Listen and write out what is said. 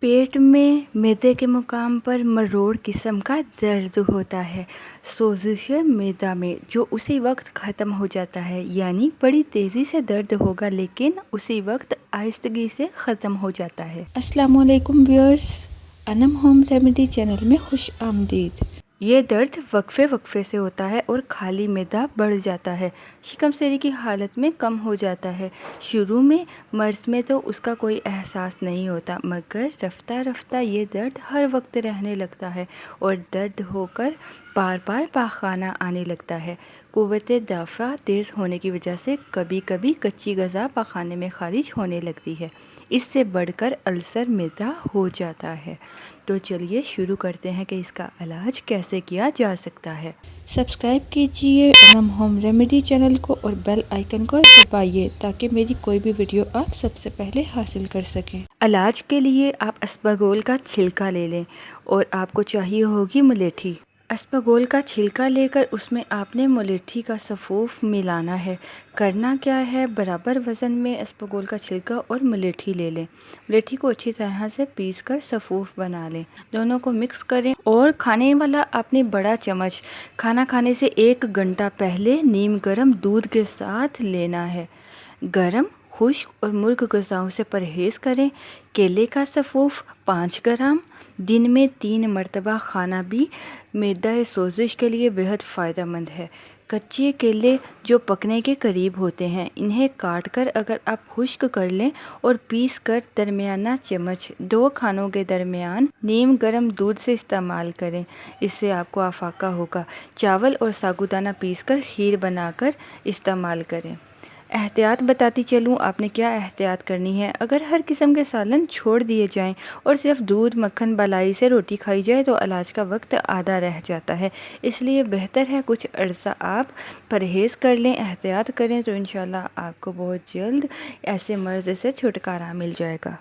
पेट में मैदे के मुकाम पर मरोड़ किस्म का दर्द होता है। सोजिश मैदा में जो उसी वक्त ख़त्म हो जाता है, यानी बड़ी तेज़ी से दर्द होगा लेकिन उसी वक्त आहिस्तगी से ख़त्म हो जाता है। अस्सलामुअलैकुम viewers, Anam home remedy channel में खुश आमदीद। ये दर्द वक्फे वक्फे से होता है और खाली मैदा बढ़ जाता है। शिकम सेरी की हालत में कम हो जाता है। शुरू में मर्ज में तो उसका कोई एहसास नहीं होता, मगर रफ्ता रफ्ता ये दर्द हर वक्त रहने लगता है और दर्द होकर बार बार पाखाना आने लगता है। कुव्वत दाफ़ा तेज़ होने की वजह से कभी कभी कच्ची ग़ज़ा पाखाने में खारिज होने लगती है। इससे बढ़कर अल्सर मैदा हो जाता है। तो चलिए शुरू करते हैं कि इसका इलाज कैसे किया जा सकता है। सब्सक्राइब कीजिए अनम होम रेमेडी चैनल को और बेल आइकन को दबाइए ताकि मेरी कोई भी वीडियो आप सबसे पहले हासिल कर सकें। इलाज के लिए आप अस्पगोल का छिलका ले लें और आपको चाहिए होगी मुलेठी। अस्पगोल का छिलका लेकर उसमें आपने मुलेठी का सफ़ूफ मिलाना है। करना क्या है, बराबर वज़न में अस्पगोल का छिलका और मुलेठी ले लें। मुलेठी को अच्छी तरह से पीस कर सफ़ूफ बना लें। दोनों को मिक्स करें और खाने वाला आपने बड़ा चम्मच खाना खाने से 1 घंटा पहले नीम गर्म दूध के साथ लेना है। गर्म, खुश्क और मुर्ग ग़िज़ाओं से परहेज़ करें। केले का सफ़ूफ 5 ग्राम दिन में 3 मरतबा खाना भी मैदा सोजिश के लिए बेहद फ़ायदेमंद है। कच्चे केले जो पकने के करीब होते हैं, इन्हें काट कर अगर आप खुश्क कर लें और पीस कर दरमियाना चम्मच 2 खानों के दरमियान नीम गर्म दूध से इस्तेमाल करें। इससे आपको आफाका होगा। चावल और साबूदाना पीस कर खीर बनाकर इस्तेमाल करें। एहतियात बताती चलूँ आपने क्या एहतियात करनी है। अगर हर किस्म के सालन छोड़ दिए जाएं और सिर्फ दूध मक्खन बलाई से रोटी खाई जाए तो इलाज का वक्त आधा रह जाता है। इसलिए बेहतर है कुछ अरसा आप परहेज़ कर लें, एहतियात करें, तो इंशाल्लाह आपको बहुत जल्द ऐसे मर्ज़ से छुटकारा मिल जाएगा।